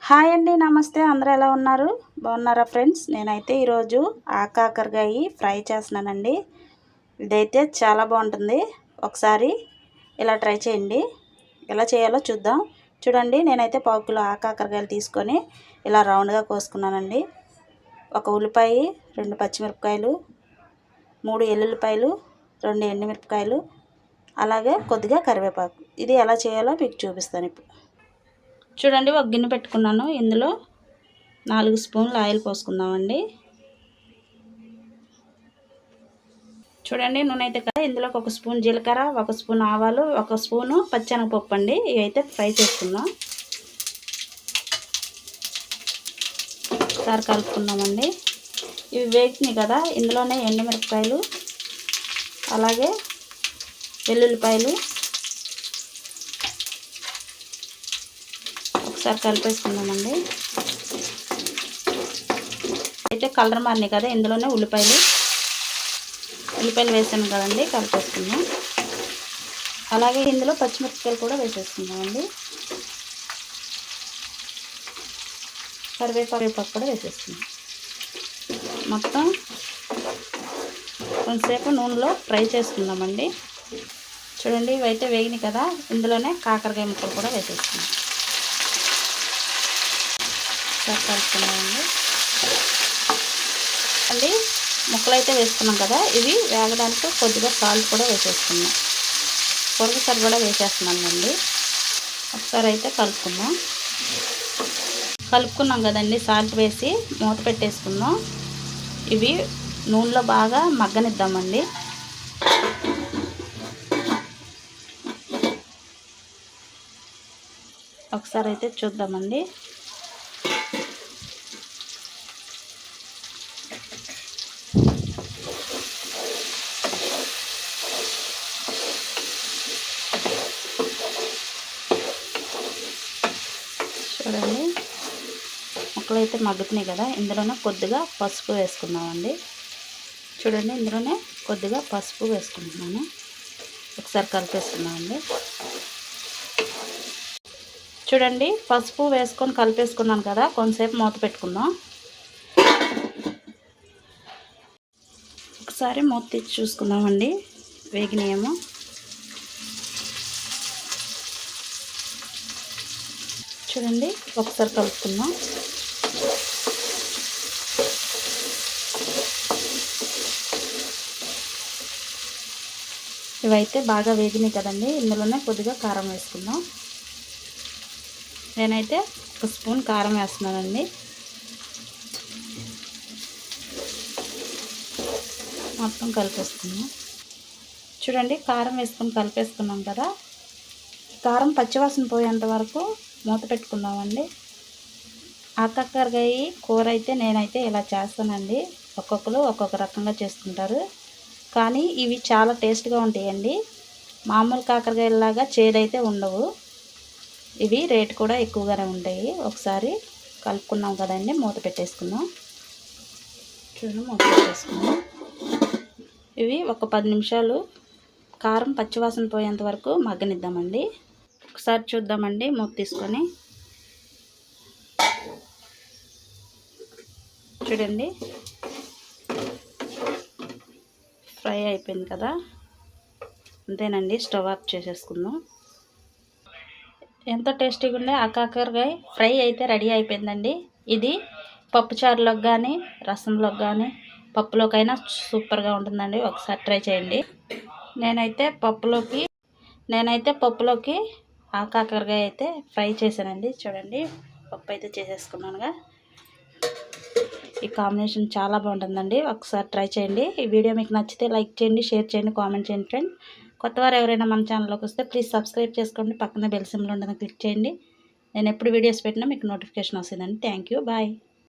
Hi అండి, నమస్తే. అందరూ ఎలా ఉన్నారు? బాగున్నారా ఫ్రెండ్స్? నేనైతే ఈరోజు కాకరకాయ ఫ్రై చేస్తున్నానండి. ఇదైతే చాలా బాగుంటుంది. ఒకసారి ఇలా ట్రై చేయండి. ఎలా చేయాలో చూద్దాం. చూడండి, నేనైతే పావు కిలో కాకరకాయలు తీసుకొని ఇలా రౌండ్గా కోసుకున్నానండి. ఒక ఉల్లిపాయ, 2 పచ్చిమిరపకాయలు, 3 ఎల్లుల్లిపాయలు, 2 ఎండుమిరపకాయలు, అలాగే కొద్దిగా కరివేపాకు. ఇది ఎలా చేయాలో మీకు చూపిస్తాను ఇప్పుడు. చూడండి, ఒక గిన్నె పెట్టుకున్నాను. ఇందులో 4 స్పూన్లు ఆయిల్ పోసుకుందామండి. చూడండి, నూనె అయితే కదా, ఇందులోకి 1 స్పూన్ జీలకర్ర, 1 స్పూన్ ఆవాలు, 1 స్పూను పచ్చెనగపప్పు అండి. ఇవైతే ఫ్రై చేసుకుందాం. ఒకసారి కలుపుకుందామండి. ఇవి వేగినాయి కదా, ఇందులోనే ఎండుమిరపకాయలు, అలాగే వెల్లుల్లిపాయలు ఒకసారి కలిపేసుకుందామండి. అయితే కలర్ మారినాయి కదా, ఇందులోనే ఉల్లిపాయలు వేసాను కదండి, కలిపేసుకుందాం. అలాగే ఇందులో పచ్చిమిరపకాయలు కూడా వేసేసుకుందామండి. కరివేపాకు కూడా వేసేసుకుందాం. మొత్తం కొంతసేపు నూనెలో ఫ్రై చేసుకుందామండి. చూడండి, ఇవైతే వేగినాయి కదా, ఇందులోనే కాకరకాయ ముక్కలు కూడా వేసేసుకుందాం. కలుపుకున్నామండి. అండి, ముక్కలు అయితే వేసుకున్నాం కదా, ఇవి వేగడానికి కొద్దిగా సాల్ట్ కూడా వేసేసుకున్నాం. పొరుగు సరిపడా వేసేస్తున్నానండి. ఒకసారి అయితే కలుపుకున్నాం కదండి, సాల్ట్ వేసి మూత పెట్టేసుకుందాం. ఇవి నూనెలో బాగా మగ్గనిద్దామండి. ఒకసారి అయితే చూద్దామండి. చూడండి, ముక్కలు అయితే మగ్గుతున్నాయి కదా, ఇందులోనే కొద్దిగా పసుపు వేసుకుందామండి. చూడండి, ఇందులోనే కొద్దిగా పసుపు వేసుకుంటున్నాను. ఒకసారి కలిపేసుకుందామండి. చూడండి, పసుపు వేసుకొని కలిపేసుకున్నాను కదా, కొంతసేపు మూత పెట్టుకుందాం. ఒకసారి మూత తీసి చూసుకుందామండి, వేగినాయేమో. చూడండి, ఒకసారి కలుపుకుందాం. ఇవైతే బాగా వేగినాయి కదండి, ఇందులోనే కొద్దిగా కారం వేసుకుందాం. నేనైతే 1 స్పూన్ కారం వేస్తున్నానండి. మొత్తం కలిపేసుకుందాం. చూడండి, కారం వేసుకొని కలిపేసుకున్నాం కదా, కారం పచ్చివాసన పోయేంత వరకు మూత పెట్టుకుందామండి. కాకరకాయ కూర అయితే నేనైతే ఇలా చేస్తానండి. ఒక్కొక్కరు ఒక్కొక్క రకంగా చేసుకుంటారు, కానీ ఇవి చాలా టేస్ట్గా ఉంటాయండి. మామూలు కాకరకాయలాగా చేదైతే ఉండవు. ఇవి రేట్ కూడా ఎక్కువగానే ఉంటాయి. ఒకసారి కలుపుకున్నాం కదండి, మూత పెట్టేసుకుందాం. చూడండి, మూత పెట్టేసుకుందాం. ఇవి ఒక 10 నిమిషాలు కారం పచ్చివాసన పోయేంత వరకు మగ్గనిద్దామండి. ఒకసారి చూద్దామండి, మూత తీసుకొని. చూడండి, ఫ్రై అయిపోయింది కదా, అంతేనండి. స్టవ్ ఆఫ్ చేసేసుకుందాం. ఎంతో టేస్టీగా ఉండే కాకరకాయ ఫ్రై అయితే రెడీ అయిపోయిందండి. ఇది పప్పుచారులోకి కానీ, రసంలోకి కానీ, పప్పులోకైనా సూపర్గా ఉంటుందండి. ఒకసారి ట్రై చేయండి. నేనైతే పప్పులోకి కాకరకాయ అయితే ఫ్రై చేశానండి. చూడండి, పప్పు అయితే చేసేసుకున్నానుగా. ఈ కాంబినేషన్ చాలా బాగుంటుందండి. ఒకసారి ట్రై చేయండి. ఈ వీడియో మీకు నచ్చితే లైక్ చేయండి, షేర్ చేయండి, కామెంట్ చేయండి ఫ్రెండ్. కొత్తవారు ఎవరైనా మన ఛానల్లోకి వస్తే ప్లీజ్ సబ్స్క్రైబ్ చేసుకోండి. పక్కన బెల్ సింబల్ ఉండదని క్లిక్ చేయండి. నేను ఎప్పుడు వీడియోస్ పెట్టినా మీకు నోటిఫికేషన్ వస్తుందండి. Thank you, bye.